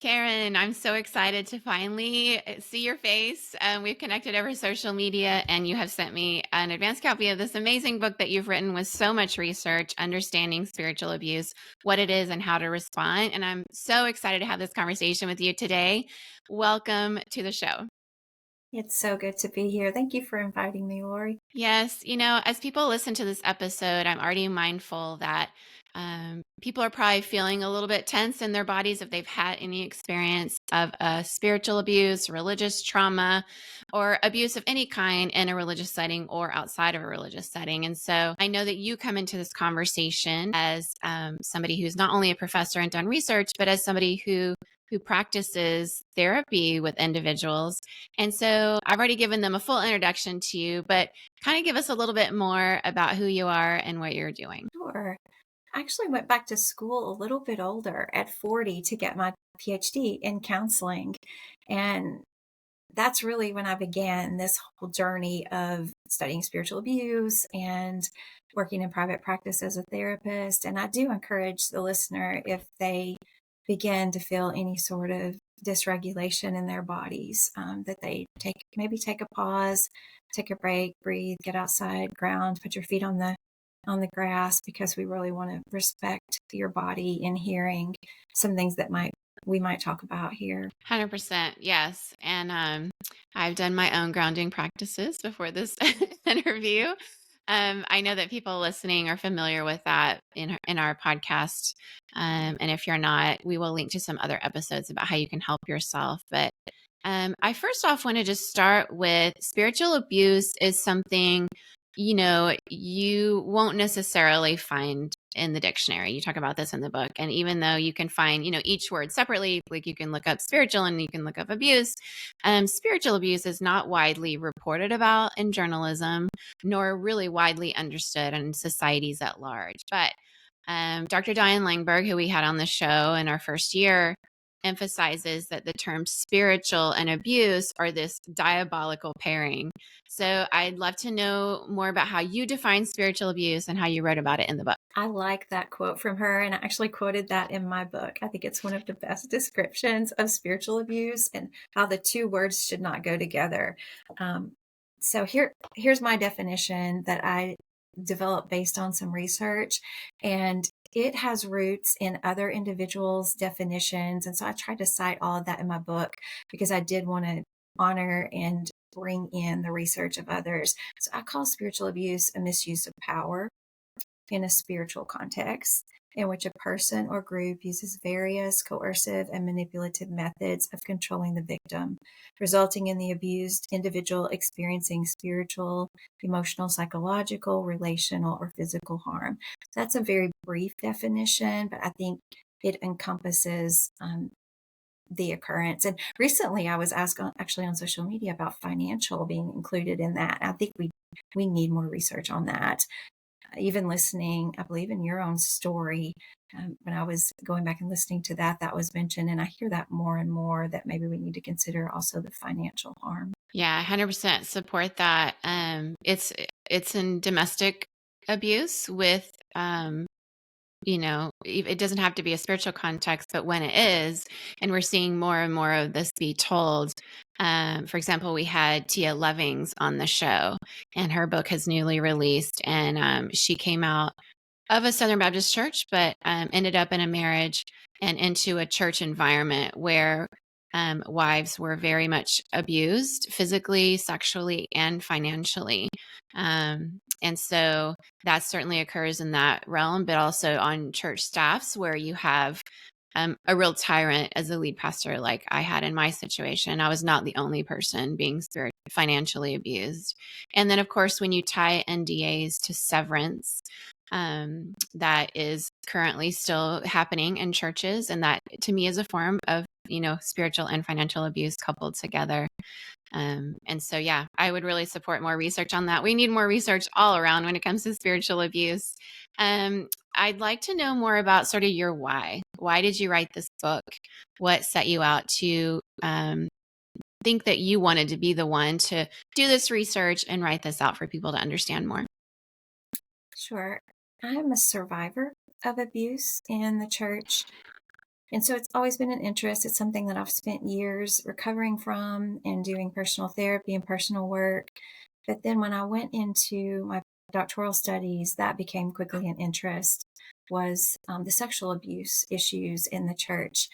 Karen, I'm so excited to finally see your face. We've connected over social media, and you have sent me an advanced copy of this amazing book that you've written with so much research, Understanding Spiritual Abuse, what it is and how to respond. And I'm so excited to have this conversation with you today. Welcome to the show. It's so good to be here. Thank you for inviting me, Lori. Yes, as people listen to this episode, I'm already mindful that people are probably feeling a little bit tense in their bodies if they've had any experience of spiritual abuse, religious trauma, or abuse of any kind in a religious setting or outside of a religious setting. And so I know that you come into this conversation as somebody who's not only a professor and done research, but as somebody who practices therapy with individuals. And so I've already given them a full introduction to you, but kind of give us a little bit more about who you are and what you're doing. Sure. I actually went back to school a little bit older at 40 to get my PhD in counseling. And that's really when I began this whole journey of studying spiritual abuse and working in private practice as a therapist. And I do encourage the listener, if they begin to feel any sort of dysregulation in their bodies, that they take a pause, take a break, breathe, get outside, ground, put your feet on the grass, because we really want to respect your body in hearing some things that we might talk about here. 100%. Yes. And I've done my own grounding practices before this interview. I know that people listening are familiar with that in our podcast. And if you're not, we will link to some other episodes about how you can help yourself. But I first off want to just start with spiritual abuse is something, you won't necessarily find in the dictionary. You talk about this in the book. And even though you can find, each word separately, like you can look up spiritual and you can look up abuse, spiritual abuse is not widely reported about in journalism, nor really widely understood in societies at large. But Dr. Diane Langberg, who we had on the show in our first year, emphasizes that the terms spiritual and abuse are this diabolical pairing. So I'd love to know more about how you define spiritual abuse and how you wrote about it in the book. I like that quote from her, and I actually quoted that in my book. I think it's one of the best descriptions of spiritual abuse and how the two words should not go together. So here's my definition that I developed based on some research, and it has roots in other individuals' definitions. And so I tried to cite all of that in my book because I did want to honor and bring in the research of others. So I call spiritual abuse a misuse of power in a spiritual context, in which a person or group uses various coercive and manipulative methods of controlling the victim, resulting in the abused individual experiencing spiritual, emotional, psychological, relational, or physical harm. That's a very brief definition, but I think it encompasses the occurrence. And recently I was asked actually on social media about financial being included in that. I think we need more research on that. Even listening, I believe in your own story, when I was going back and listening to that, that was mentioned. And I hear that more and more, that maybe we need to consider also the financial harm. Yeah, 100% support that. It's in domestic abuse with it doesn't have to be a spiritual context, but when it is, and we're seeing more and more of this be told. For example, we had Tia Lovings on the show, and her book has newly released, and she came out of a Southern Baptist church, but ended up in a marriage and into a church environment where wives were very much abused physically, sexually, and financially. And so that certainly occurs in that realm, but also on church staffs where you have a real tyrant as a lead pastor, like I had in my situation. I was not the only person being financially abused. And then, of course, when you tie NDAs to severance, that is currently still happening in churches. And that to me is a form of, spiritual and financial abuse coupled together. And so, yeah, I would really support more research on that. We need more research all around when it comes to spiritual abuse. I'd like to know more about sort of your why. Why did you write this book? What set you out to think that you wanted to be the one to do this research and write this out for people to understand more? Sure. I'm a survivor of abuse in the church. And so it's always been an interest. It's something that I've spent years recovering from and doing personal therapy and personal work. But then when I went into my doctoral studies, that became quickly an interest, was the sexual abuse issues in the church.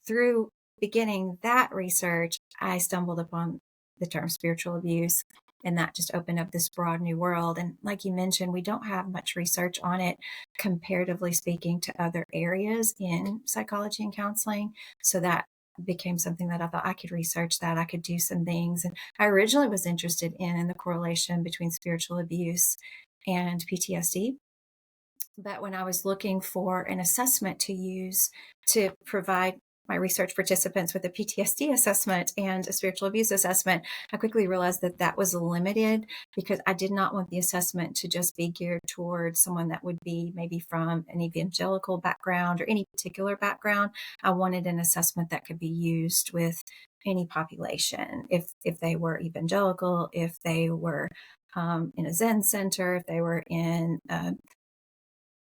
Through beginning that research, I stumbled upon the term spiritual abuse, and that just opened up this broad new world. And like you mentioned, we don't have much research on it, comparatively speaking, to other areas in psychology and counseling. So that became something that I thought I could research, that I could do some things. And I originally was interested in the correlation between spiritual abuse and PTSD. But when I was looking for an assessment to use to provide my research participants with a PTSD assessment and a spiritual abuse assessment, I quickly realized that that was limited, because I did not want the assessment to just be geared towards someone that would be maybe from an evangelical background or any particular background. I wanted an assessment that could be used with any population. If they were evangelical, if they were in a Zen center, if they were in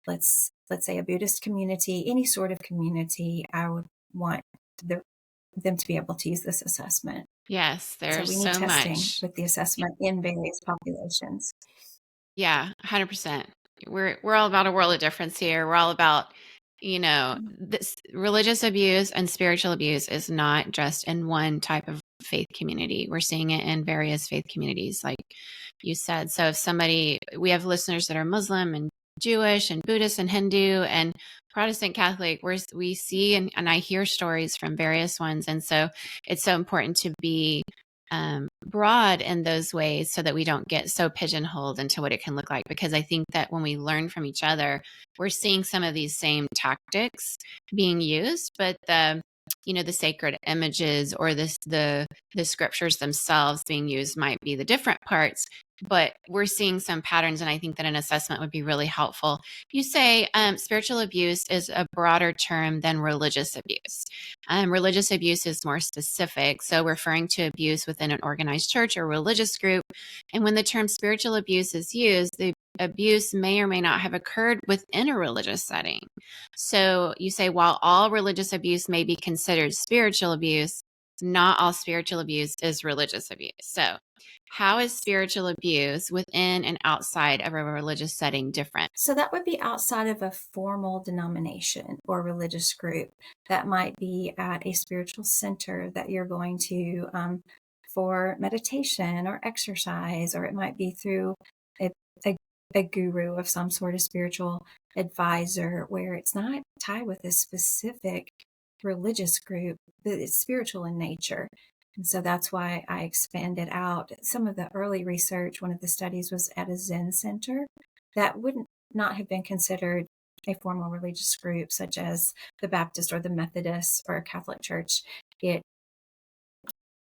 let's say a Buddhist community, any sort of community, I would want them to be able to use this assessment. Yes, So there's we need so testing much. with the assessment in various populations. Yeah, 100%. We're all about a world of difference here. We're all about, this religious abuse and spiritual abuse is not just in one type of faith community. We're seeing it in various faith communities, like you said. So if we have listeners that are Muslim and Jewish and Buddhist and Hindu and Protestant Catholic, we see and I hear stories from various ones. And so it's so important to be broad in those ways so that we don't get so pigeonholed into what it can look like. Because I think that when we learn from each other, we're seeing some of these same tactics being used, but the sacred images or the scriptures themselves being used might be the different parts, but we're seeing some patterns. And I think that an assessment would be really helpful. You say spiritual abuse is a broader term than religious abuse. Religious abuse is more specific, so referring to abuse within an organized church or religious group. And when the term spiritual abuse is used, the abuse may or may not have occurred within a religious setting. So you say, while all religious abuse may be considered spiritual abuse, not all spiritual abuse is religious abuse. So, how is spiritual abuse within and outside of a religious setting different? So that would be outside of a formal denomination or religious group. That might be at a spiritual center that you're going to for meditation or exercise, or it might be through a, a, a guru of some sort of spiritual advisor, where it's not tied with a specific religious group, but it's spiritual in nature. And so that's why I expanded out. Some of the early research, one of the studies was at a Zen center that wouldn't not have been considered a formal religious group, such as the Baptist or the Methodist or a Catholic church. It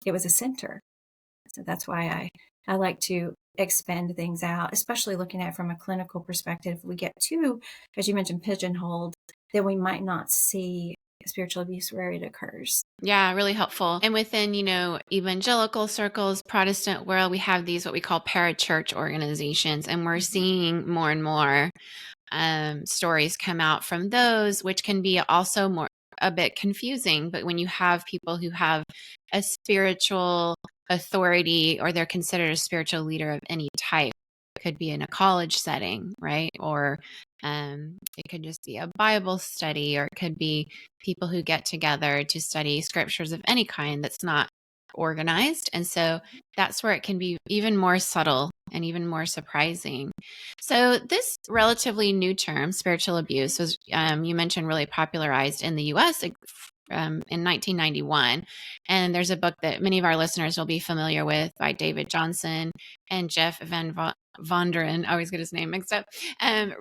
was a center. So that's why I like to expand things out, especially looking at it from a clinical perspective. If we get too, as you mentioned, pigeonholed, then we might not see spiritual abuse where it occurs. Yeah, really helpful. And within, evangelical circles, Protestant world, we have these what we call parachurch organizations, and we're seeing more and more stories come out from those, which can be also a bit confusing. But when you have people who have a spiritual authority, or they're considered a spiritual leader of any type, it could be in a college setting, right? Or it could just be a Bible study, or it could be people who get together to study scriptures of any kind that's not organized. And so that's where it can be even more subtle and even more surprising. So this relatively new term, spiritual abuse, was, you mentioned, really popularized in the US in 1991. And there's a book that many of our listeners will be familiar with by David Johnson and Jeff Van Vonderen. I always get his name mixed up.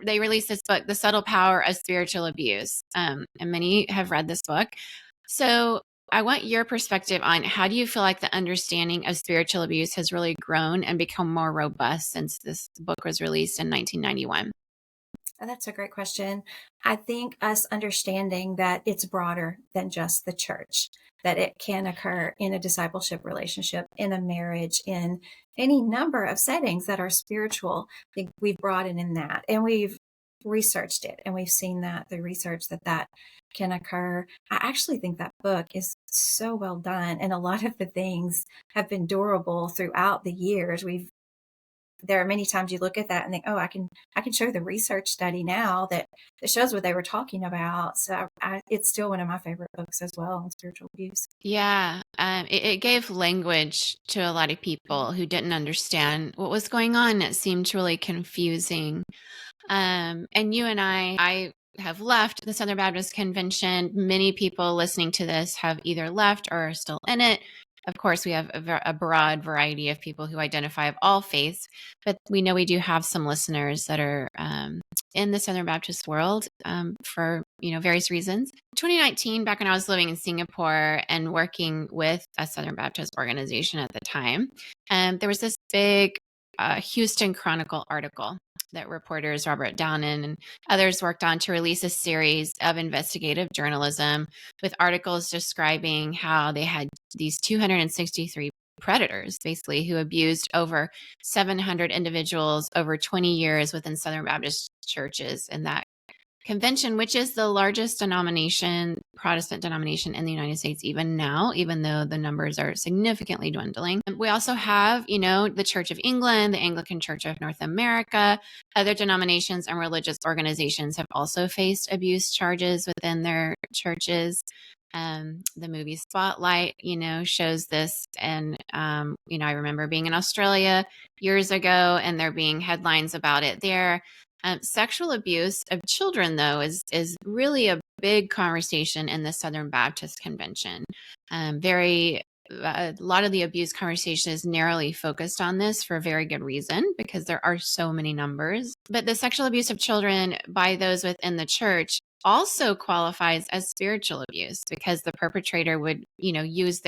They released this book, The Subtle Power of Spiritual Abuse. And many have read this book. So I want your perspective on, how do you feel like the understanding of spiritual abuse has really grown and become more robust since this book was released in 1991? Oh, that's a great question. I think us understanding that it's broader than just the church, that it can occur in a discipleship relationship, in a marriage, in any number of settings that are spiritual. I think we've broadened in that. And we've researched it, and we've seen that through research that can occur. I actually think that book is so well done, and a lot of the things have been durable throughout the years. There are many times you look at that and think, oh, I can show the research study now that shows what they were talking about. So it's still one of my favorite books as well on spiritual abuse. Yeah, it gave language to a lot of people who didn't understand what was going on. It seemed really confusing. And you and I have left the Southern Baptist Convention. Many people listening to this have either left or are still in it. Of course, we have a broad variety of people who identify of all faiths, but we know we do have some listeners that are in the Southern Baptist world for various reasons. 2019, back when I was living in Singapore and working with a Southern Baptist organization at the time, there was this big Houston Chronicle article that reporters Robert Downen and others worked on to release a series of investigative journalism with articles describing how they had these 263 predators, basically, who abused over 700 individuals over 20 years within Southern Baptist churches in that convention, which is the largest Protestant denomination in the United States, even now, even though the numbers are significantly dwindling. We also have, the Church of England, the Anglican Church of North America, other denominations and religious organizations have also faced abuse charges within their churches. The movie Spotlight, shows this. And, I remember being in Australia years ago and there being headlines about it there. Sexual abuse of children, though, is really a big conversation in the Southern Baptist Convention. A lot of the abuse conversation is narrowly focused on this for a very good reason, because there are so many numbers. But the sexual abuse of children by those within the church also qualifies as spiritual abuse, because the perpetrator would, use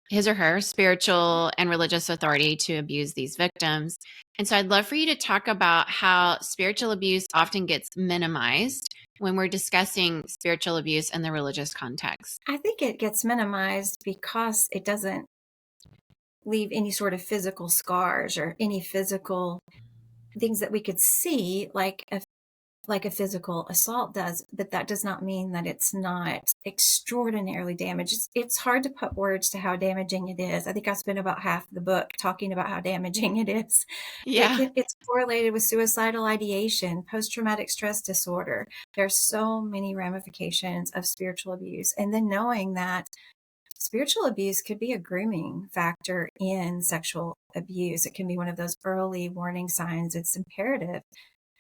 his or her spiritual and religious authority to abuse these victims. And so I'd love for you to talk about how spiritual abuse often gets minimized when we're discussing spiritual abuse in the religious context. I think it gets minimized because it doesn't leave any sort of physical scars or any physical things that we could see, like a physical assault does, but that does not mean that it's not extraordinarily damaged. It's hard to put words to how damaging it is. I think I spent about half the book talking about how damaging it is. Yeah. It's correlated with suicidal ideation, post-traumatic stress disorder. There's so many ramifications of spiritual abuse. And then knowing that spiritual abuse could be a grooming factor in sexual abuse. It can be one of those early warning signs. It's imperative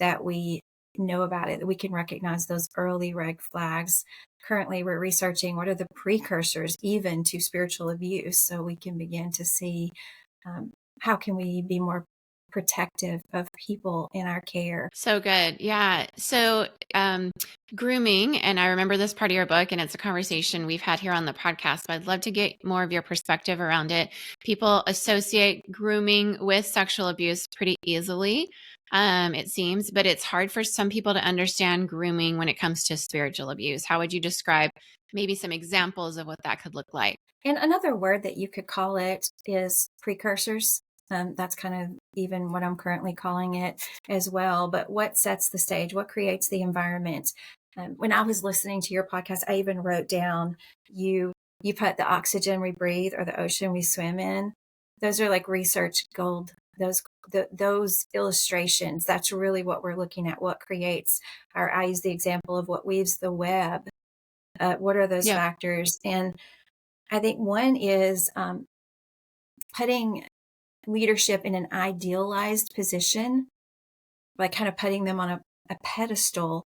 that we know about it, that we can recognize those early red flags. Currently, we're researching what are the precursors even to spiritual abuse, so we can begin to see how can we be more protective of people in our care. So good. Yeah. So grooming, and I remember this part of your book, and it's a conversation we've had here on the podcast, but I'd love to get more of your perspective around it. People associate grooming with sexual abuse pretty easily, it seems, but it's hard for some people to understand grooming when it comes to spiritual abuse. How would you describe maybe some examples of what that could look like? And another word that you could call it is precursors. That's kind of even what I'm currently calling it as well. But what sets the stage? What creates the environment? When I was listening to your podcast, I even wrote down you put the oxygen we breathe or the ocean we swim in. Those are like research gold. Those illustrations. That's really what we're looking at. What creates? Or I use the example of what weaves the web. What are those factors? And I think one is putting leadership in an idealized position, like kind of putting them on a pedestal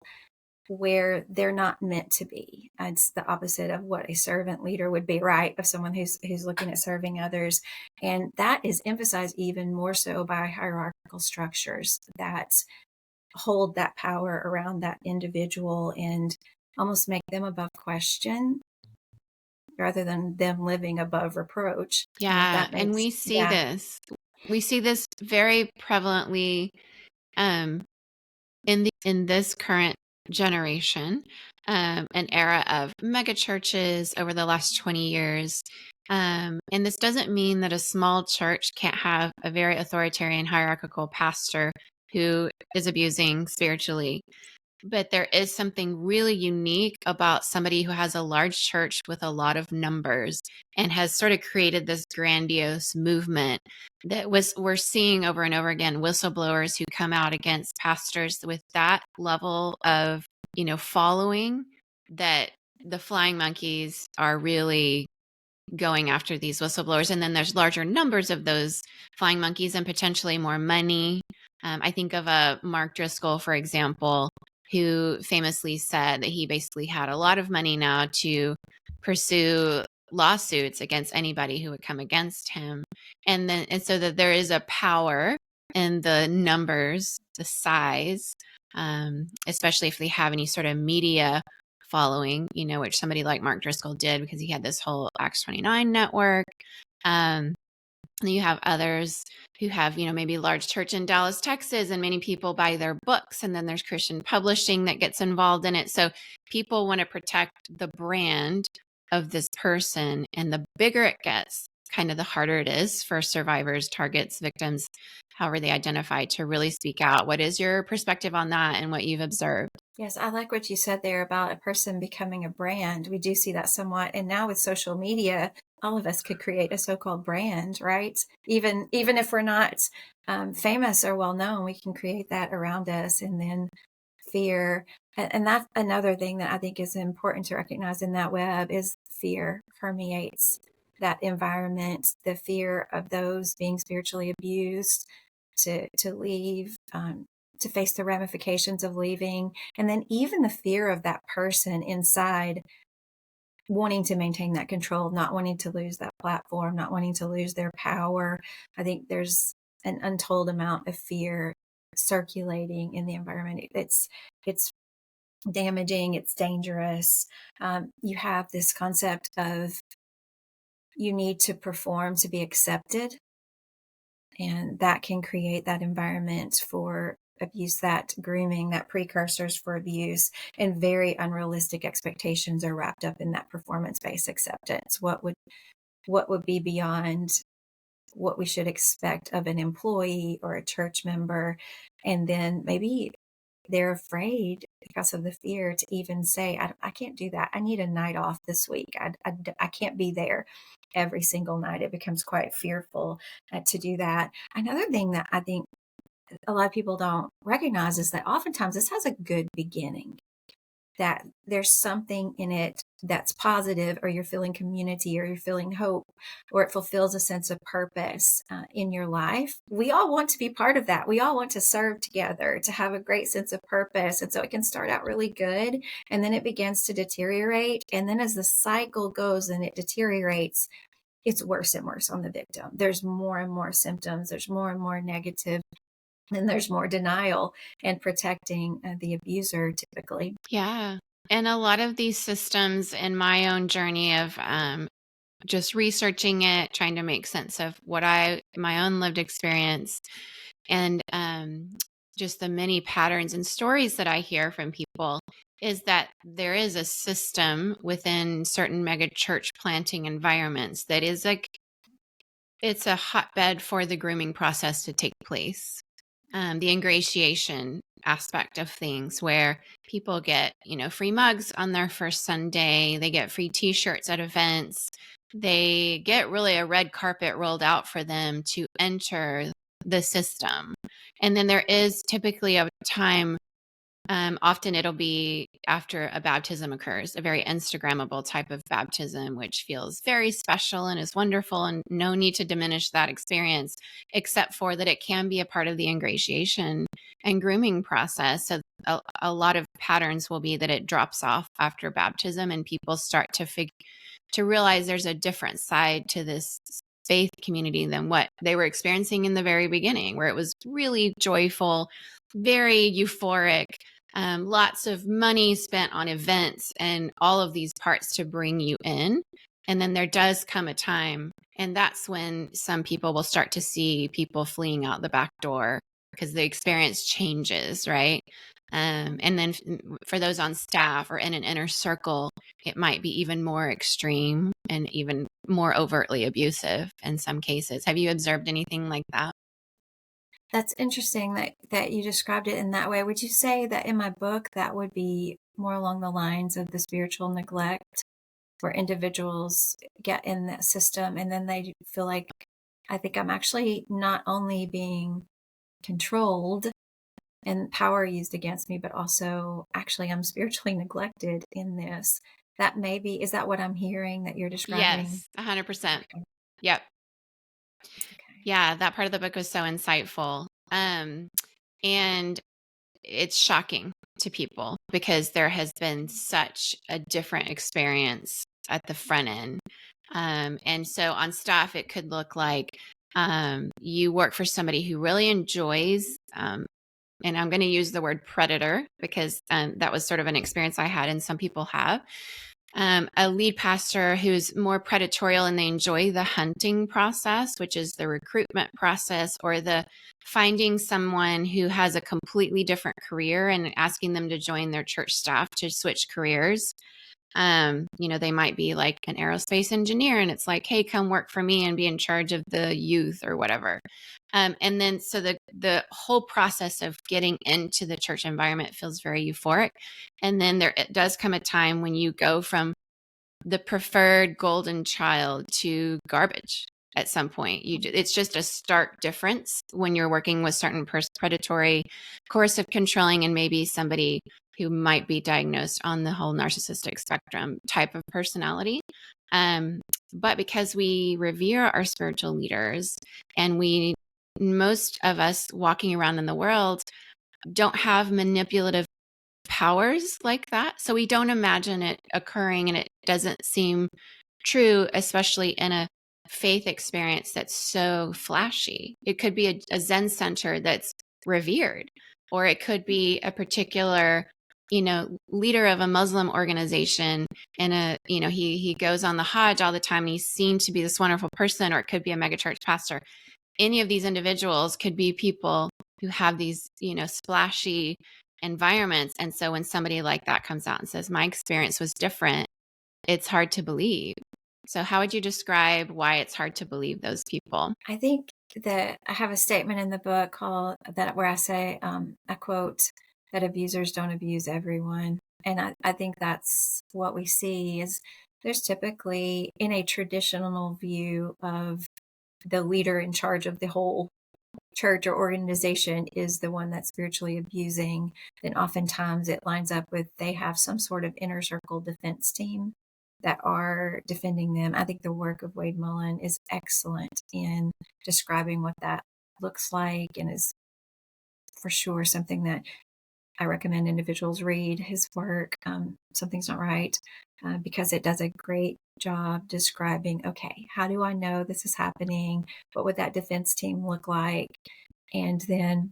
where they're not meant to be. It's the opposite of what a servant leader would be, right? Of someone who's looking at serving others. And that is emphasized even more so by hierarchical structures that hold that power around that individual and almost make them above question rather than them living above reproach. Yeah. And we see this. We see this very prevalently in this current generation, an era of mega churches over the last 20 years. And this doesn't mean that a small church can't have a very authoritarian hierarchical pastor who is abusing spiritually. But there is something really unique about somebody who has a large church with a lot of numbers and has sort of created this grandiose movement that we're seeing over and over again, whistleblowers who come out against pastors with that level of, following, that the flying monkeys are really going after these whistleblowers. And then there's larger numbers of those flying monkeys and potentially more money. I think of a Mark Driscoll, for example, who famously said that he basically had a lot of money now to pursue lawsuits against anybody who would come against him. And so that there is a power in the numbers, the size, especially if they have any sort of media following, which somebody like Mark Driscoll did because he had this whole Acts 29 network. And you have others who have, maybe large church in Dallas, Texas, and many people buy their books. And then there's Christian publishing that gets involved in it. So people want to protect the brand of this person. And the bigger it gets, kind of the harder it is for survivors, targets, victims, however they identify, to really speak out. What is your perspective on that and what you've observed? Yes, I like what you said there about a person becoming a brand. We do see that somewhat. And now with social media, all of us could create a so-called brand, right? Even if we're not famous or well known, we can create that around us. And then fear. And that's another thing that I think is important to recognize in that web is fear permeates that environment, the fear of those being spiritually abused to leave, to face the ramifications of leaving, and then even the fear of that person inside wanting to maintain that control, not wanting to lose that platform, not wanting to lose their power. I think there's an untold amount of fear circulating in the environment. It's damaging. It's dangerous. You have this concept of you need to perform to be accepted, and that can create that environment for abuse, that grooming, that precursors for abuse, and very unrealistic expectations are wrapped up in that performance-based acceptance. What would be beyond what we should expect of an employee or a church member? And then maybe they're afraid because of the fear to even say, I can't do that. I need a night off this week. I can't be there every single night. It becomes quite fearful to do that. Another thing that I think a lot of people don't recognize is that oftentimes this has a good beginning, that there's something in it that's positive, or you're feeling community, or you're feeling hope, or it fulfills a sense of purpose in your life. We all want to be part of that. We all want to serve together, to have a great sense of purpose. And so it can start out really good, and then it begins to deteriorate. And then as the cycle goes and it deteriorates, it's worse and worse on the victim. There's more and more symptoms. There's more and more negative. And there's more denial and protecting the abuser typically. Yeah. And a lot of these systems, in my own journey of just researching it, trying to make sense of my own lived experience, and just the many patterns and stories that I hear from people, is that there is a system within certain mega church planting environments that is like, it's a hotbed for the grooming process to take place. The ingratiation aspect of things, where people get, free mugs on their first Sunday, they get free t-shirts at events, they get really a red carpet rolled out for them to enter the system. And then there is typically a time, often it'll be after a baptism occurs, a very Instagrammable type of baptism, which feels very special and is wonderful, and no need to diminish that experience, except for that it can be a part of the ingratiation and grooming process. So a lot of patterns will be that it drops off after baptism, and people start to realize there's a different side to this faith community than what they were experiencing in the very beginning, where it was really joyful, very euphoric, lots of money spent on events and all of these parts to bring you in. And then there does come a time, and that's when some people will start to see people fleeing out the back door because the experience changes, right? And then for those on staff or in an inner circle, it might be even more extreme and even more overtly abusive in some cases. Have you observed anything like that? That's interesting that you described it in that way. Would you say that in my book that would be more along the lines of the spiritual neglect, where individuals get in that system and then they feel like, I think I'm actually not only being controlled and power used against me, but also actually I'm spiritually neglected in this. That maybe, is that what I'm hearing that you're describing? Yes, 100%. Okay. Yep. Okay. Yeah, that part of the book was so insightful. And it's shocking to people because there has been such a different experience at the front end. And so on staff, it could look like you work for somebody who really enjoys, and I'm going to use the word predator because that was sort of an experience I had, and some people have. A lead pastor who's more predatorial and they enjoy the hunting process, which is the recruitment process or the finding someone who has a completely different career and asking them to join their church staff to switch careers. They might be like an aerospace engineer and it's like, hey, come work for me and be in charge of the youth or whatever. And then so the whole process of getting into the church environment feels very euphoric. And then there it does come a time when you go from the preferred golden child to garbage at some point. It's just a stark difference when you're working with certain predatory, coercive, controlling, and maybe somebody who might be diagnosed on the whole narcissistic spectrum type of personality. But because we revere our spiritual leaders and most of us walking around in the world don't have manipulative powers like that. So we don't imagine it occurring and it doesn't seem true, especially in a faith experience that's so flashy. It could be a Zen center that's revered, or it could be a particular, leader of a Muslim organization and he goes on the Hajj all the time and he's seen to be this wonderful person, or it could be a megachurch pastor. Any of these individuals could be people who have these, splashy environments. And so when somebody like that comes out and says, my experience was different, it's hard to believe. So how would you describe why it's hard to believe those people? I think that I have a statement in the book called that where I say, I quote, that abusers don't abuse everyone. And I think that's what we see is there's typically in a traditional view of the leader in charge of the whole church or organization is the one that's spiritually abusing, then oftentimes it lines up with they have some sort of inner circle defense team that are defending them. I think the work of Wade Mullen is excellent in describing what that looks like and is for sure something that I recommend individuals read his work. Something's Not Right, because it does a great job describing, okay, how do I know this is happening? What would that defense team look like? And then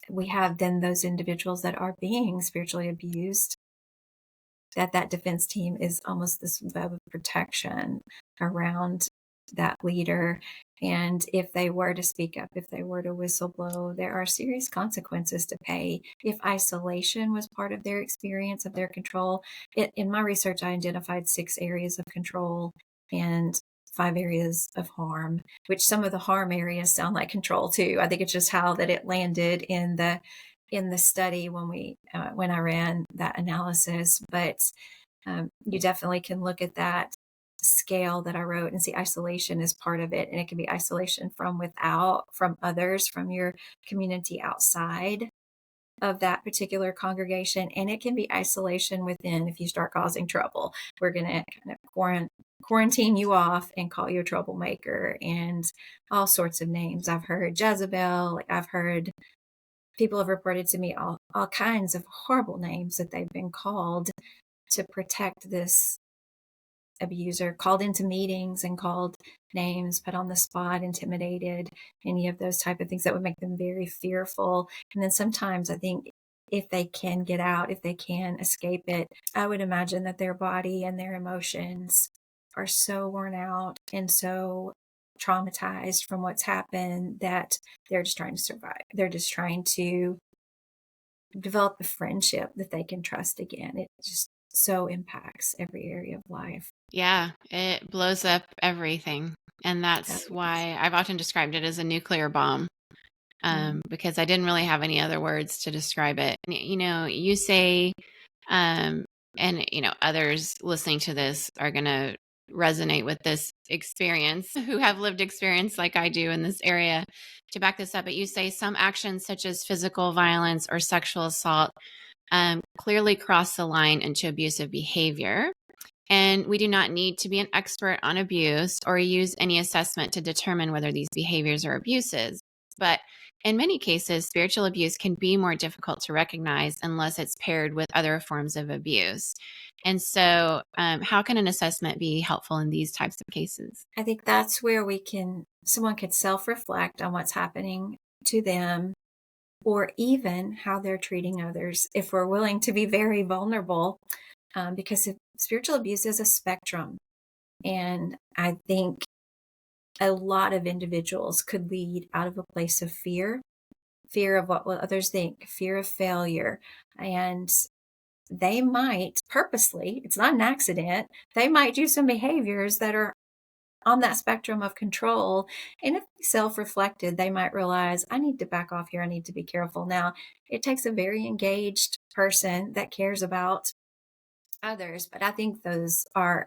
we have then those individuals that are being spiritually abused, that defense team is almost this web of protection around that leader. And if they were to speak up, if they were to whistleblow, there are serious consequences to pay. If isolation was part of their experience, of their control, in my research, I identified 6 areas of control and 5 areas of harm, which some of the harm areas sound like control too. I think it's just how that it landed in the study when I ran that analysis. But you definitely can look at that scale that I wrote and see isolation is part of it. And it can be isolation from without, from others, from your community outside of that particular congregation. And it can be isolation within if you start causing trouble. We're going to kind of quarantine you off and call you a troublemaker and all sorts of names. I've heard Jezebel, I've heard people have reported to me all kinds of horrible names that they've been called to protect this abuser, called into meetings and called names, put on the spot, intimidated, any of those type of things that would make them very fearful. And then sometimes I think if they can get out, if they can escape it, I would imagine that their body and their emotions are so worn out and so traumatized from what's happened that they're just trying to survive. They're just trying to develop a friendship that they can trust again. It just so impacts every area of life. Yeah, it blows up everything. And that's why I've often described it as a nuclear bomb. because I didn't really have any other words to describe it. And, you say, and, others listening to this are going to resonate with this experience who have lived experience like I do in this area to back this up. But you say some actions such as physical violence or sexual assault clearly cross the line into abusive behavior. And we do not need to be an expert on abuse or use any assessment to determine whether these behaviors are abuses. But in many cases, spiritual abuse can be more difficult to recognize unless it's paired with other forms of abuse. And so, how can an assessment be helpful in these types of cases? I think that's where someone could self-reflect on what's happening to them, or even how they're treating others, if we're willing to be very vulnerable, because spiritual abuse is a spectrum. And I think a lot of individuals could lead out of a place of fear of what will others think, fear of failure. And they might purposely, it's not an accident, they might do some behaviors that are on that spectrum of control. And if they self-reflected, they might realize, I need to back off here. I need to be careful. Now, it takes a very engaged person that cares about others, but I think those are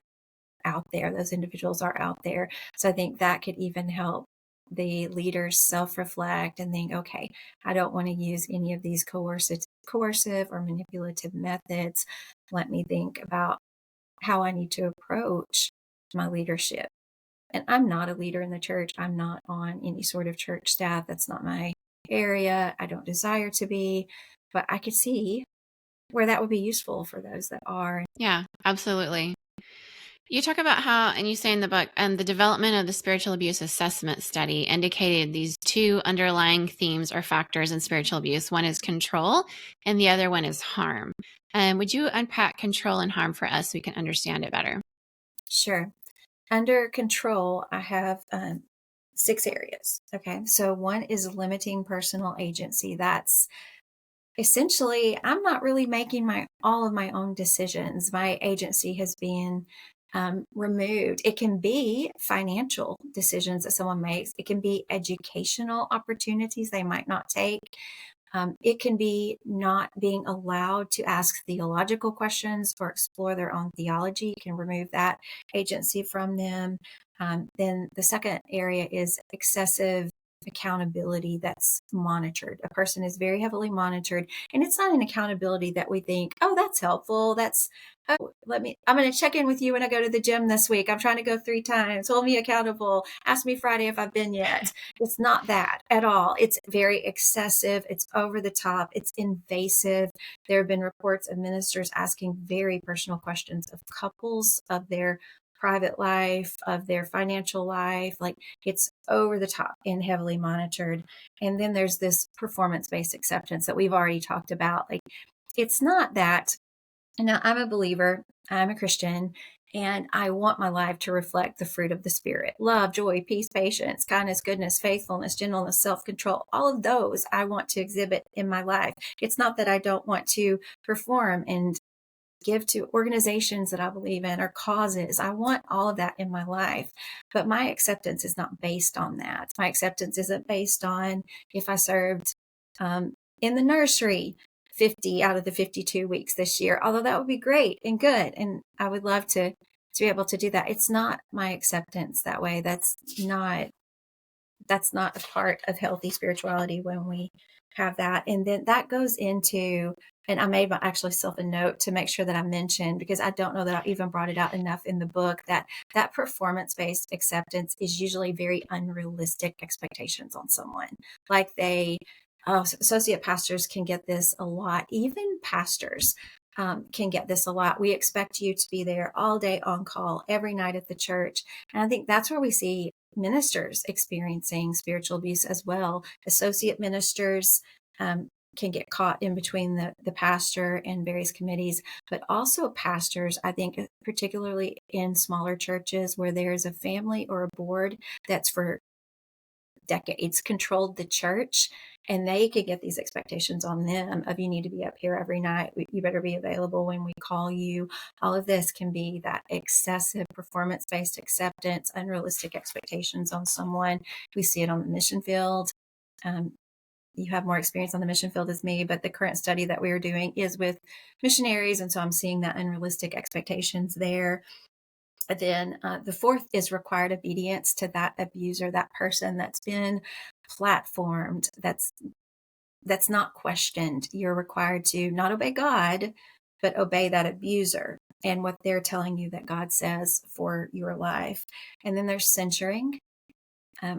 out there. Those individuals are out there. So I think that could even help the leaders self-reflect and think, okay, I don't want to use any of these coercive or manipulative methods. Let me think about how I need to approach my leadership. And I'm not a leader in the church. I'm not on any sort of church staff. That's not my area. I don't desire to be, but I could see where that would be useful for those that are. Yeah, absolutely. You talk about how, and you say in the book, the development of the spiritual abuse assessment study indicated these two underlying themes or factors in spiritual abuse. One is control, and the other one is harm. Would you unpack control and harm for us so we can understand it better? Sure. Under control, I have 6 areas. Okay. So one is limiting personal agency. That's essentially, I'm not really making all of my own decisions. My agency has been removed. It can be financial decisions that someone makes. It can be educational opportunities they might not take. It can be not being allowed to ask theological questions or explore their own theology. You can remove that agency from them. Then the second area is excessive accountability that's monitored. A person is very heavily monitored, and it's not an accountability that we think, oh, that's helpful. I'm going to check in with you when I go to the gym this week. I'm trying to go 3 times. Hold me accountable. Ask me Friday if I've been yet. It's not that at all. It's very excessive. It's over the top. It's invasive. There have been reports of ministers asking very personal questions of couples, of their private life, of their financial life. Like, it's over the top and heavily monitored. And then there's this performance-based acceptance that we've already talked about. Like, it's not that. Now, I'm a believer, I'm a Christian, and I want my life to reflect the fruit of the Spirit: love, joy, peace, patience, kindness, goodness, faithfulness, gentleness, self-control. All of those I want to exhibit in my life. It's not that I don't want to perform and give to organizations that I believe in or causes. I want all of that in my life, but my acceptance is not based on that. My acceptance isn't based on if I served in the nursery 50 out of the 52 weeks this year, although that would be great and good. And I would love to be able to do that. It's not my acceptance that way. That's not a part of healthy spirituality when we have that. And then that goes into, and I made actually self a note to make sure that I mentioned, because I don't know that I even brought it out enough in the book, that performance-based acceptance is usually very unrealistic expectations on someone. Like associate pastors can get this a lot. Even pastors can get this a lot. We expect you to be there all day on call every night at the church. And I think that's where we see ministers experiencing spiritual abuse as well. Associate ministers can get caught in between the pastor and various committees, but also pastors, I think, particularly in smaller churches where there's a family or a board that's for decades controlled the church, and they could get these expectations on them of, you need to be up here every night, you better be available when we call you. All of this can be that excessive performance-based acceptance, unrealistic expectations on someone. We see it on the mission field. you have more experience on the mission field as me, but the current study that we are doing is with missionaries. And so I'm seeing that unrealistic expectations there. But then the fourth is required obedience to that abuser, that person that's been platformed, that's not questioned. You're required to not obey God, but obey that abuser and what they're telling you that God says for your life. And then there's censoring,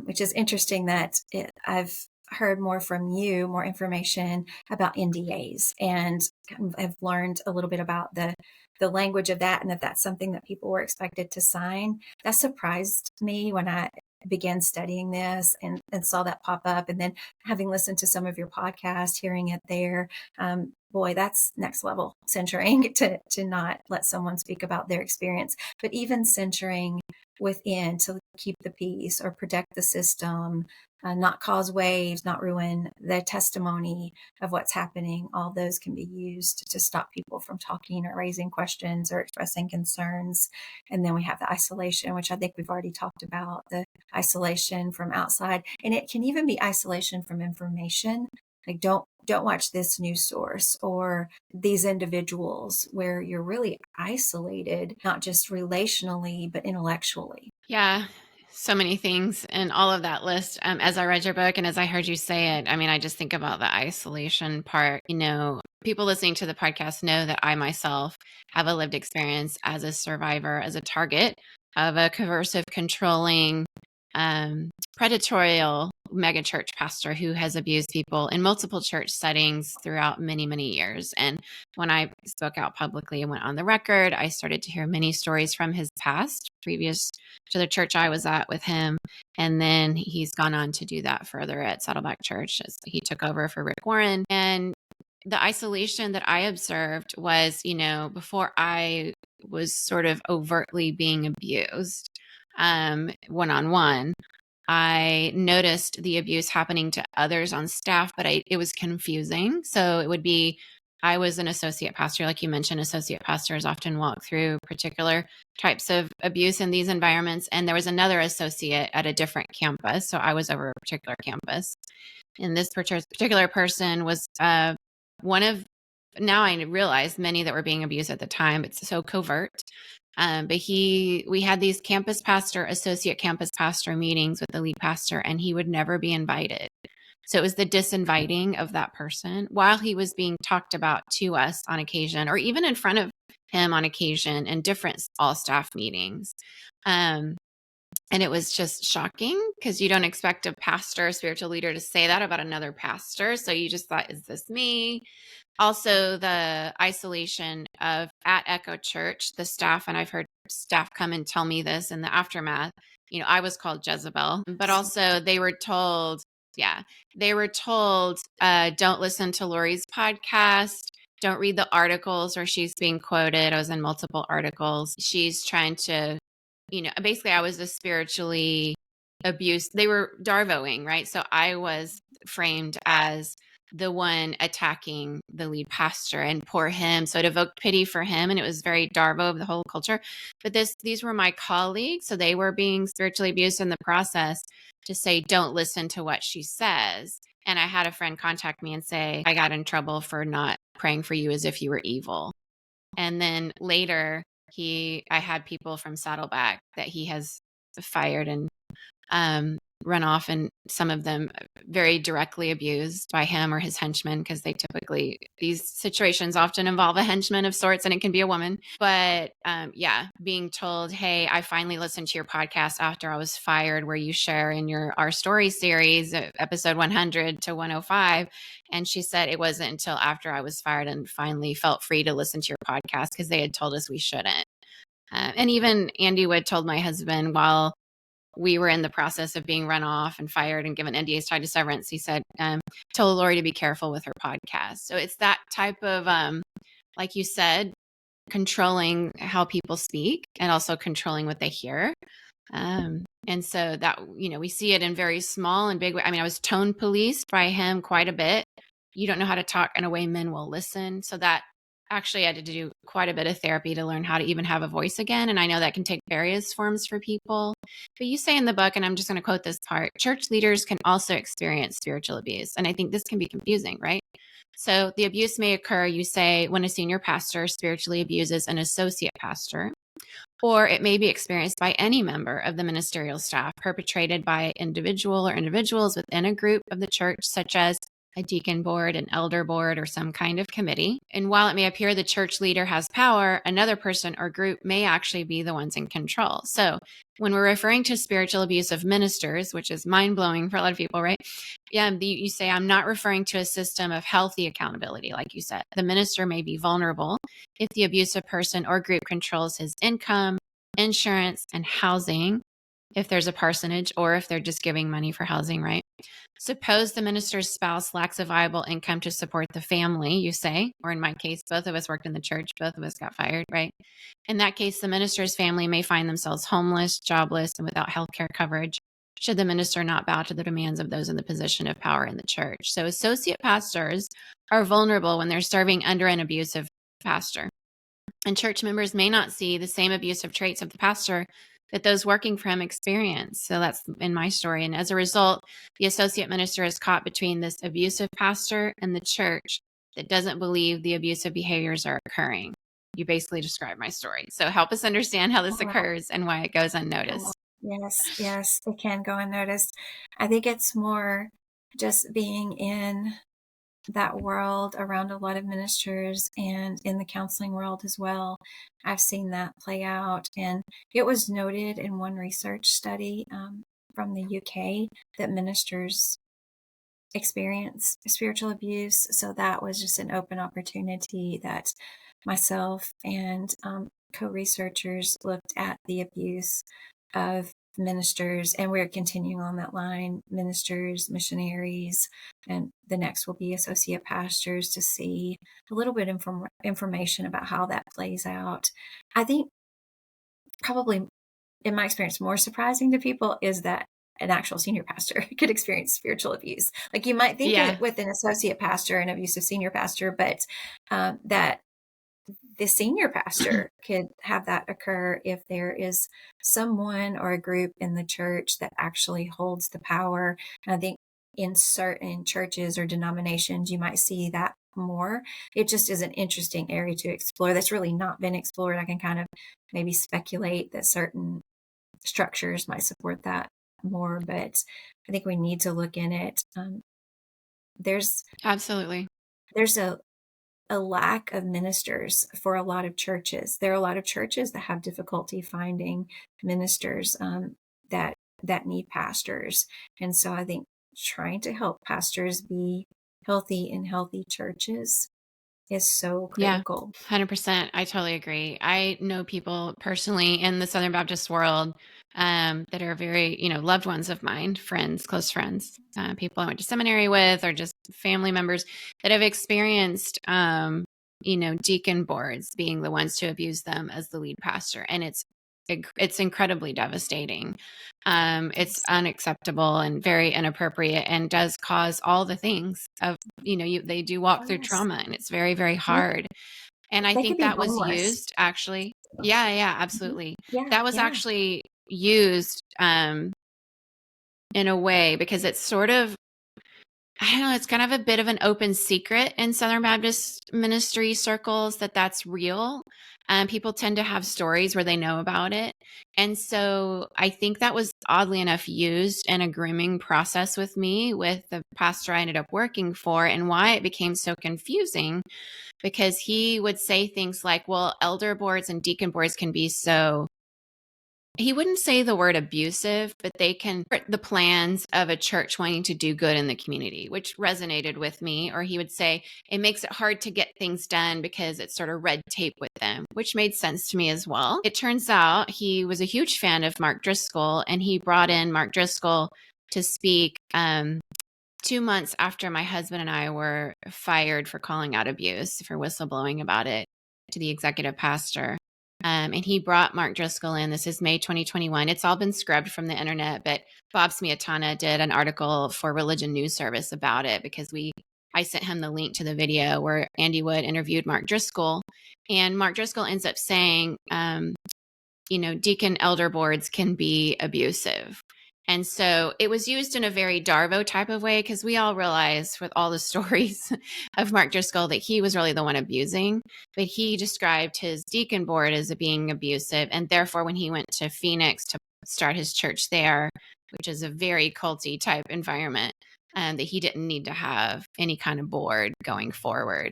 which is interesting that I've heard more from you, more information about NDAs, and have learned a little bit about the language of that, and that's something that people were expected to sign. That surprised me when I began studying this and saw that pop up. And then having listened to some of your podcasts, hearing it there, boy, that's next level censoring to not let someone speak about their experience. But even censoring within to keep the peace or protect the system, not cause waves, not ruin the testimony of what's happening. All those can be used to stop people from talking or raising questions or expressing concerns. And then we have the isolation, which I think we've already talked about, the isolation from outside. And it can even be isolation from information. Like don't watch this news source or these individuals, where you're really isolated, not just relationally, but intellectually. Yeah, so many things in all of that list. As I read your book and as I heard you say it, I mean, I just think about the isolation part. People listening to the podcast know that I myself have a lived experience as a survivor, as a target of a coercive, controlling, predatorial megachurch pastor who has abused people in multiple church settings throughout many, many years. And when I spoke out publicly and went on the record, I started to hear many stories from his past, previous to the church I was at with him. And then he's gone on to do that further at Saddleback Church as he took over for Rick Warren. And the isolation that I observed was, before I was sort of overtly being abused one-on-one, I noticed the abuse happening to others on staff, but it was confusing. So it would be, I was an associate pastor. Like you mentioned, associate pastors often walk through particular types of abuse in these environments. And there was another associate at a different campus. So I was over a particular campus. And this particular person was one of, now I realize many that were being abused at the time. It's so covert. But we had these associate campus pastor meetings with the lead pastor, and he would never be invited. So it was the disinviting of that person while he was being talked about to us on occasion, or even in front of him on occasion in different all staff meetings. And it was just shocking because you don't expect a pastor, a spiritual leader, to say that about another pastor. So you just thought, is this me? Also, the isolation of at Echo Church, the staff, and I've heard staff come and tell me this in the aftermath. I was called Jezebel, but also they were told, don't listen to Lori's podcast. Don't read the articles where she's being quoted. I was in multiple articles. She's trying to, basically I was a spiritually abused. They were Darvoing, right? So I was framed as the one attacking the lead pastor and poor him. So it evoked pity for him. And it was very Darvo of the whole culture. But these were my colleagues. So they were being spiritually abused in the process, to say, don't listen to what she says. And I had a friend contact me and say, I got in trouble for not praying for you as if you were evil. And then later I had people from Saddleback that he has fired and run off, and some of them very directly abused by him or his henchmen, because these situations often involve a henchman of sorts, and it can be a woman. But being told, hey, I finally listened to your podcast after I was fired, where you share in our story series, episode 100 to 105. And she said it wasn't until after I was fired and finally felt free to listen to your podcast, because they had told us we shouldn't. And even Andy Wood told my husband, while we were in the process of being run off and fired and given NDAs tied to severance, he said, tell Lori to be careful with her podcast. So it's that type of, like you said, controlling how people speak and also controlling what they hear. And so that, we see it in very small and big way. I mean, I was tone policed by him quite a bit. You don't know how to talk in a way men will listen. So that actually had to do quite a bit of therapy to learn how to even have a voice again. And I know that can take various forms for people. But you say in the book, and I'm just going to quote this part, church leaders can also experience spiritual abuse. And I think this can be confusing, right? So the abuse may occur, you say, when a senior pastor spiritually abuses an associate pastor, or it may be experienced by any member of the ministerial staff, perpetrated by an individual or individuals within a group of the church, such as a deacon board, an elder board, or some kind of committee. And while it may appear the church leader has power, another person or group may actually be the ones in control. So when we're referring to spiritual abuse of ministers, which is mind-blowing for a lot of people, right? Yeah, you say, I'm not referring to a system of healthy accountability, like you said. The minister may be vulnerable if the abusive person or group controls his income, insurance, and housing, if there's a parsonage, or if they're just giving money for housing, right? Suppose the minister's spouse lacks a viable income to support the family, you say, or in my case, both of us worked in the church, both of us got fired, right? In that case, the minister's family may find themselves homeless, jobless, and without healthcare coverage, should the minister not bow to the demands of those in the position of power in the church. So associate pastors are vulnerable when they're serving under an abusive pastor. And church members may not see the same abusive traits of the pastor that those working for him experience. So that's in my story. And as a result, the associate minister is caught between this abusive pastor and the church that doesn't believe the abusive behaviors are occurring. You basically described my story. So help us understand how this occurs and why it goes unnoticed. Yes, it can go unnoticed. I think it's more just being in that world around a lot of ministers and in the counseling world as well. I've seen that play out. And it was noted in one research study from the UK that ministers experience spiritual abuse. So that was just an open opportunity that myself and co-researchers looked at the abuse of ministers, and we're continuing on that line, ministers, missionaries, and the next will be associate pastors, to see a little bit information about how that plays out. I think probably, in my experience, more surprising to people is that an actual senior pastor could experience spiritual abuse. Like, you might think it with an associate pastor, an abusive senior pastor, but that the senior pastor could have that occur if there is someone or a group in the church that actually holds the power. And I think in certain churches or denominations, you might see that more. It just is an interesting area to explore that's really not been explored. I can kind of maybe speculate that certain structures might support that more, but I think we need to look in it. Absolutely. There's a lack of ministers for a lot of churches. There are a lot of churches that have difficulty finding ministers that need pastors. And so I think trying to help pastors be healthy in healthy churches is so critical. Yeah, 100%. I totally agree. I know people personally in the Southern Baptist world that are very, loved ones of mine, friends, close friends, people I went to seminary with, or just family members that have experienced, deacon boards being the ones to abuse them as the lead pastor. And it's incredibly devastating. It's unacceptable and very inappropriate, and does cause all the things of, they do walk through trauma, and it's very, very hard. And I They think could be that was homeless. used actually. Yeah, absolutely. Yeah, That was actually used in a way, because it's sort of, I don't know, it's kind of a bit of an open secret in Southern Baptist ministry circles that that's real. People tend to have stories where they know about it. And so I think that was oddly enough used in a grooming process with me, with the pastor I ended up working for, and why it became so confusing, because he would say things like, well, elder boards and deacon boards can be so, he wouldn't say the word abusive, but they can hurt the plans of a church wanting to do good in the community, which resonated with me. Or he would say it makes it hard to get things done because it's sort of red tape with them, which made sense to me as well. It turns out he was a huge fan of Mark Driscoll, and he brought in Mark Driscoll to speak 2 months after my husband and I were fired for calling out abuse, for whistleblowing about it to the executive pastor. And he brought Mark Driscoll in. This is May 2021. It's all been scrubbed from the internet, but Bob Smiatana did an article for Religion News Service about it, because I I sent him the link to the video where Andy Wood interviewed Mark Driscoll. And Mark Driscoll ends up saying, deacon elder boards can be abusive. And so it was used in a very Darvo type of way, because we all realize with all the stories of Mark Driscoll that he was really the one abusing. But he described his deacon board as being abusive. And therefore, when he went to Phoenix to start his church there, which is a very culty type environment, that he didn't need to have any kind of board going forward.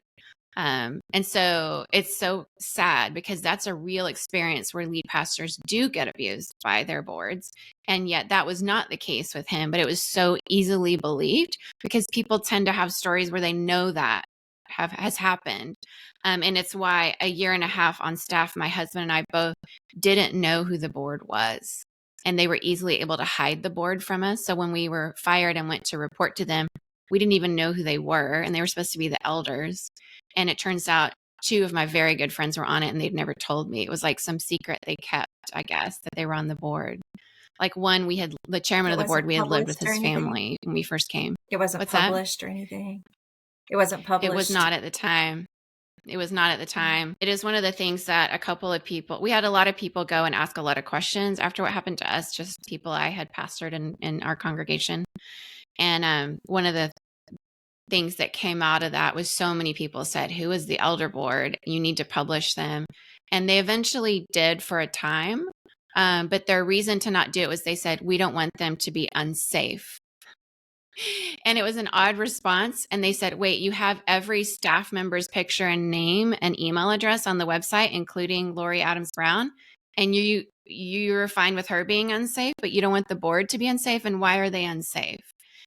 And so it's so sad, because that's a real experience where lead pastors do get abused by their boards. And yet that was not the case with him, but it was so easily believed because people tend to have stories where they know that has happened. And it's why a year and a half on staff, my husband and I both didn't know who the board was. And they were easily able to hide the board from us. So when we were fired and went to report to them, we didn't even know who they were. And they were supposed to be the elders. And it turns out 2 of my very good friends were on it, and they'd never told me. It was like some secret they kept, I guess, that they were on the board. Like one, the chairman of the board, we had lived with his family when we first came. It wasn't published or anything. It wasn't published. It was not at the time. It was not at the time. It is one of the things that a couple of people, we had a lot of people go and ask a lot of questions after what happened to us, just people I had pastored in our congregation. And one of the things that came out of that was so many people said, who is the elder board? You need to publish them. And they eventually did for a time. But their reason to not do it was they said, we don't want them to be unsafe. And it was an odd response. And they said, wait, you have every staff member's picture and name and email address on the website, including Lori Adams Brown. And you're fine with her being unsafe, but you don't want the board to be unsafe. And why are they unsafe?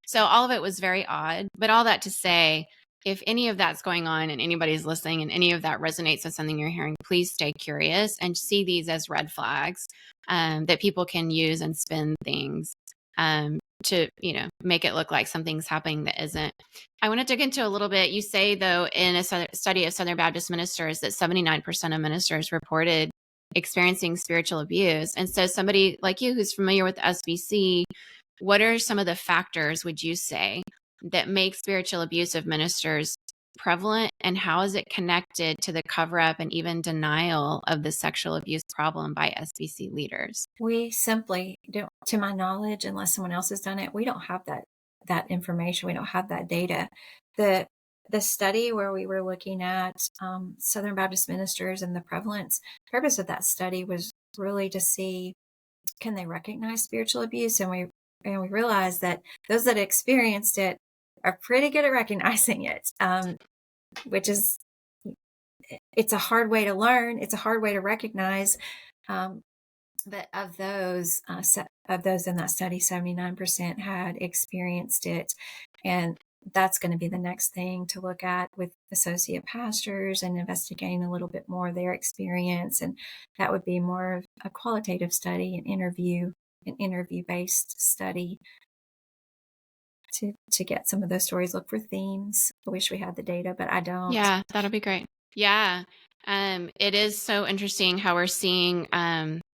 So all of it was very odd. But all that to say, if any of that's going on and anybody's listening and any of that resonates with something you're hearing, please stay curious and see these as red flags that people can use and spin things to make it look like something's happening that isn't. I want to dig into a little bit. You say, though, in a study of Southern Baptist ministers that 79% of ministers reported experiencing spiritual abuse. And so somebody like you who's familiar with SBC, what are some of the factors, would you say, that make spiritual abuse of ministers prevalent, and how is it connected to the cover-up and even denial of the sexual abuse problem by SBC leaders? We simply don't, to my knowledge, unless someone else has done it, we don't have that information. We don't have that data. The study where we were looking at Southern Baptist ministers and the prevalence, purpose of that study was really to see, can they recognize spiritual abuse? And we realized that those that experienced it are pretty good at recognizing it, which is, it's a hard way to learn. It's a hard way to recognize. But of those in that study, 79% had experienced it. And that's going to be the next thing to look at with associate pastors and investigating a little bit more of their experience. And that would be more of a qualitative study, an interview-based study to get some of those stories, look for themes. I wish we had the data, but I don't. Yeah, that'll be great. Yeah. It is so interesting how we're seeing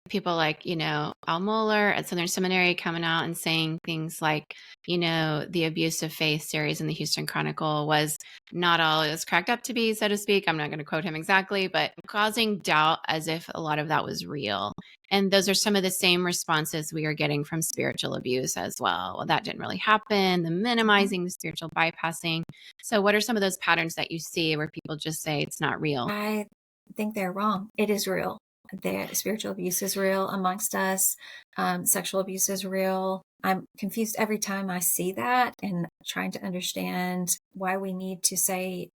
people like, Al Mohler at Southern Seminary coming out and saying things like, the Abuse of Faith series in the Houston Chronicle was not all it was cracked up to be, so to speak. I'm not going to quote him exactly, but causing doubt as if a lot of that was real. And those are some of the same responses we are getting from spiritual abuse as well. Well, that didn't really happen, the minimizing, the spiritual bypassing. So what are some of those patterns that you see where people just say it's not real? I think they're wrong. It is real. The spiritual abuse is real amongst us. Sexual abuse is real. I'm confused every time I see that and trying to understand why we need to say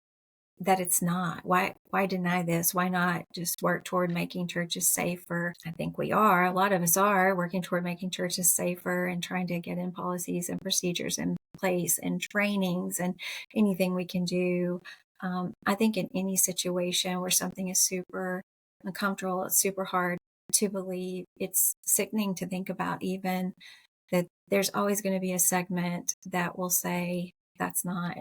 that it's not. Why deny this? Why not just work toward making churches safer? I think we are. A lot of us are working toward making churches safer and trying to get in policies and procedures in place and trainings and anything we can do. I think in any situation where something is super uncomfortable, it's super hard to believe, it's sickening to think about even, that there's always going to be a segment that will say that's not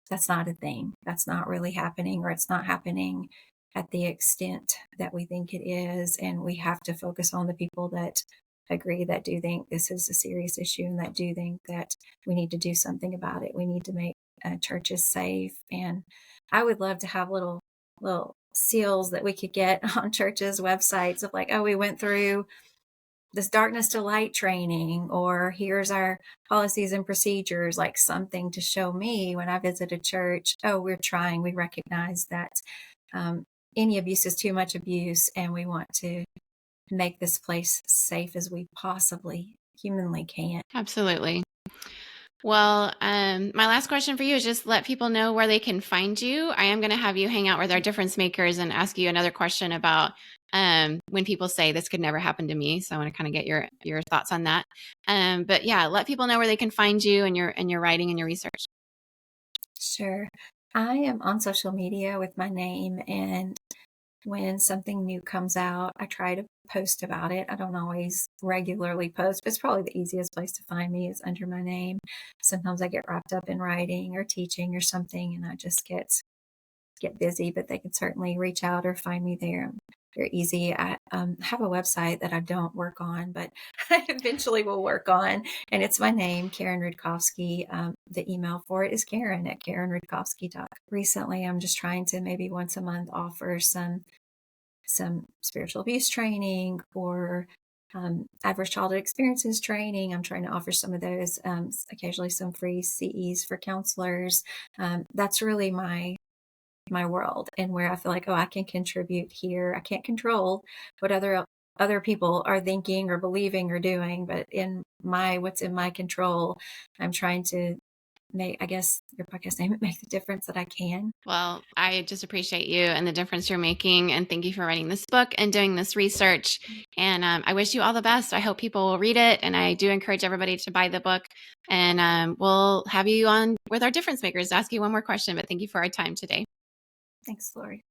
a thing, that's not really happening, or it's not happening at the extent that we think it is. And we have to focus on the people that agree, that do think this is a serious issue, and that do think that we need to do something about it. We need to make church is safe. And I would love to have little seals that we could get on churches' websites of like, oh, we went through this darkness to light training, or here's our policies and procedures, like something to show me when I visit a church, oh, we recognize that any abuse is too much abuse, and we want to make this place safe as we possibly humanly can. Absolutely. Well, my last question for you is just let people know where they can find you. I am going to have you hang out with our difference makers and ask you another question about when people say this could never happen to me. So I want to kind of get your thoughts on that. But yeah, let people know where they can find you and your writing and your research. Sure. I am on social media with my name, and when something new comes out, I try to post about it. I don't always regularly post, but it's probably the easiest place to find me is under my name. Sometimes I get wrapped up in writing or teaching or something, and I just get busy, but they can certainly reach out or find me there. They're easy. I have a website that I don't work on, but I eventually will work on, and it's my name, Karen Roudkovski. The email for it is Karen@KarenRoudkovski.com. Recently, I'm just trying to maybe once a month offer some spiritual abuse training or adverse childhood experiences training. I'm trying to offer some of those, occasionally some free CEs for counselors. That's really my world, and where I feel like, oh, I can contribute here. I can't control what other people are thinking or believing or doing, but in what's in my control, I'm trying to make, I guess your podcast name, make the difference that I can. Well, I just appreciate you and the difference you're making. And thank you for writing this book and doing this research. And I wish you all the best. I hope people will read it. And I do encourage everybody to buy the book. And we'll have you on with our difference makers to ask you one more question. But thank you for our time today. Thanks, Lori.